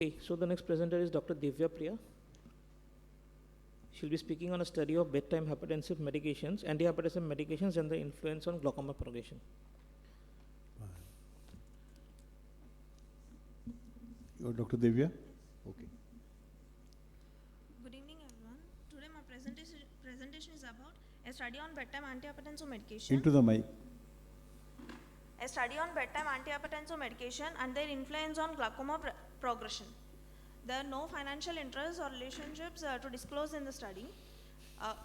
Okay, so the next presenter is Dr. Divya Priya. She'll be speaking on a study of bedtime hypertensive medications, antihypertensive medications, and the influence on glaucoma progression. You're Dr. Divya? Okay. Good evening, everyone. Today my presentation is about a study on bedtime antihypertensive medication. Into the mic. A study on bedtime antihypertensive medication and their influence on glaucoma progression. There are no financial interests or relationships to disclose in the study.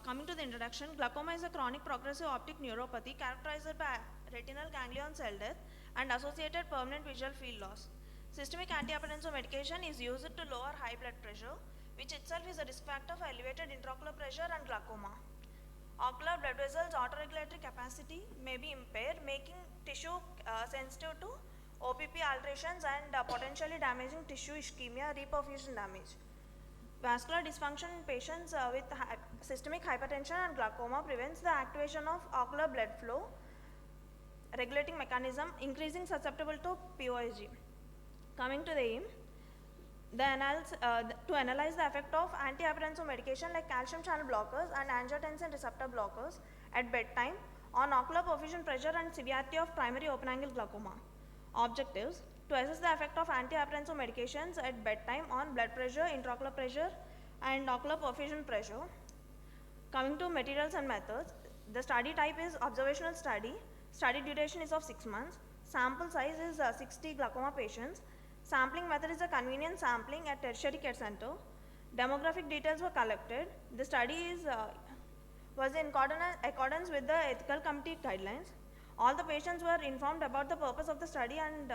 Coming to the introduction, glaucoma is a chronic progressive optic neuropathy characterized by retinal ganglion cell death and associated permanent visual field loss. Systemic antihypertensive medication is used to lower high blood pressure, which itself is a risk factor for elevated intraocular pressure and glaucoma. Ocular blood vessels' autoregulatory capacity may be impaired, making tissue sensitive to OPP alterations and potentially damaging tissue ischemia, reperfusion damage. Vascular dysfunction in patients with systemic hypertension and glaucoma prevents the activation of ocular blood flow regulating mechanism, increasing susceptibility to POSG. Coming to the aim, to analyze the effect of antihypertensive medication like calcium channel blockers and angiotensin receptor blockers at bedtime on ocular perfusion pressure and severity of primary open-angle glaucoma. Objectives: to assess the effect of antihypertensive medications at bedtime on blood pressure, intraocular pressure, and ocular perfusion pressure. Coming to materials and methods, the study type is observational study. Study duration is of 6 months. Sample size is 60 glaucoma patients. Sampling method is a convenient sampling at tertiary care center. Demographic details were collected. The study was in accordance with the ethical committee guidelines. All the patients were informed about the purpose of the study and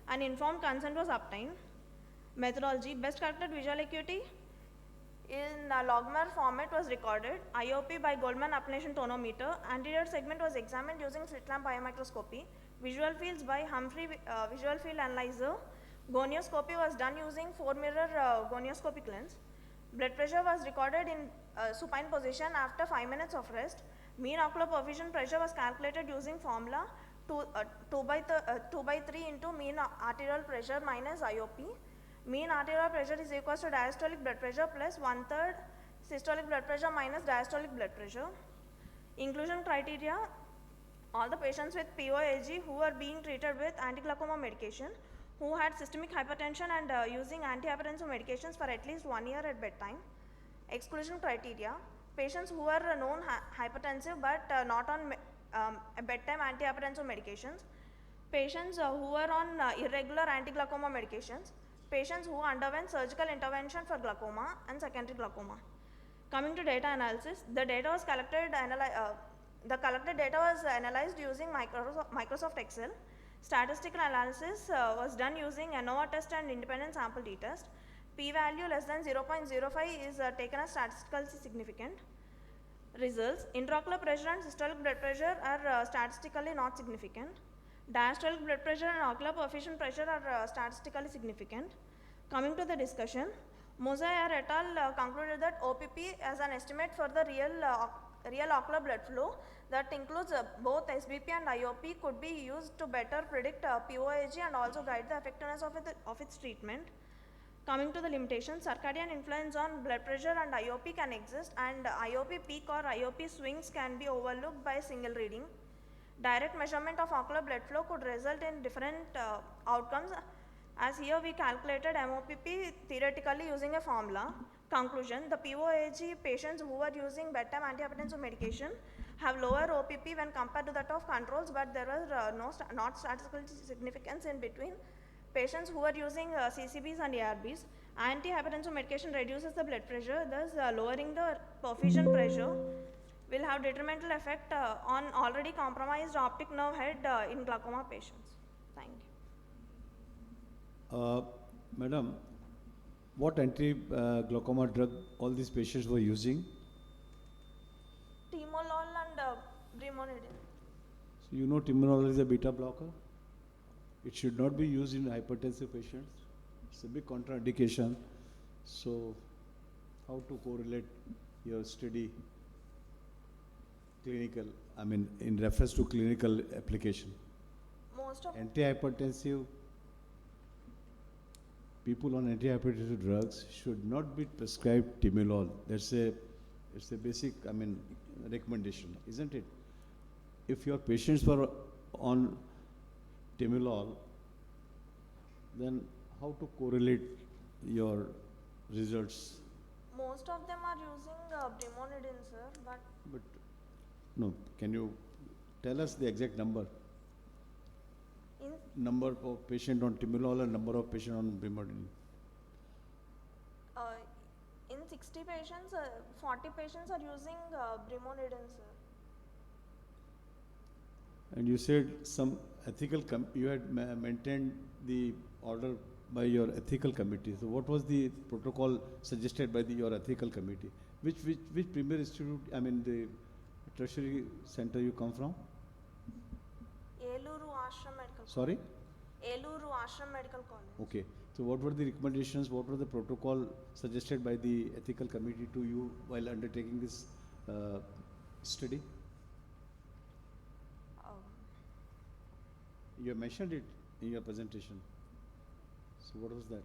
an informed consent was obtained. Methodology: best corrected visual acuity in logmer format was recorded. IOP by Goldman applanation tonometer. Anterior segment was examined using slit lamp biomicroscopy. Visual fields by Humphrey visual field analyzer. Gonioscopy was done using 4-mirror gonioscopic lens. Blood pressure was recorded in supine position after 5 minutes of rest. Mean ocular perfusion pressure was calculated using formula 2 by 3 into mean arterial pressure minus IOP. Mean arterial pressure is equal to diastolic blood pressure plus 1/3 systolic blood pressure minus diastolic blood pressure. Inclusion criteria: all the patients with POAG who are being treated with anti-glaucoma medication, who had systemic hypertension and using antihypertensive medications for at least 1 year at bedtime. Exclusion criteria: patients who are known hypertensive but not on bedtime antihypertensive medications, patients who are on irregular anti-glaucoma medications, patients who underwent surgical intervention for glaucoma and secondary glaucoma. Coming to data analysis, the data was collected, the collected data was analyzed using Microsoft Excel. Statistical analysis was done using ANOVA test and independent sample t-test. P-value less than 0.05 is taken as statistically significant. Results: intraocular pressure and systolic blood pressure are statistically not significant. Diastolic blood pressure and ocular perfusion pressure are statistically significant. Coming to the discussion, Mosaic et al. Concluded that OPP as an estimate for the real ocular blood flow that includes both SBP and IOP could be used to better predict POAG and also guide the effectiveness of its treatment. Coming to the limitations, circadian influence on blood pressure and IOP can exist, and IOP peak or IOP swings can be overlooked by a single reading. Direct measurement of ocular blood flow could result in different outcomes, as here we calculated MOPP theoretically using a formula. Conclusion: the POAG patients who are using bedtime antihypertensive medication have lower OPP when compared to that of controls, but there was not statistical significance in between patients who are using CCBs and ARBs. Antihypertensive medication reduces the blood pressure, thus lowering the perfusion pressure will have detrimental effect on already compromised optic nerve head in glaucoma patients. Thank you. Madam, what anti-glaucoma drug all these patients were using? Timolol and brimonidine. So you know timolol is a beta blocker. It should not be used in hypertensive patients. It's a big contraindication. So how to correlate your study in reference to clinical application? Most of Antihypertensive people on antihypertensive drugs should not be prescribed timolol. It's a basic, I mean, recommendation, isn't it? If your patients were on timolol, then how to correlate your results? Most of them are using brimonidine, sir, but But no, can you tell us the exact number? in Number of patient on timolol and number of patient on brimonidine. in 60 patients, 40 patients are using brimonidine, sir. And you said some ethical, you had maintained the order by your ethical committee. So what was the protocol suggested by your ethical committee? Which premier institute, I mean the tertiary center you come from? Eluru Ashram Medical Sorry? Eluru Ashram Medical College. Okay. So what were the recommendations, what were the protocol suggested by the ethical committee to you while undertaking this study? Um, You have mentioned it in your presentation. So what was that?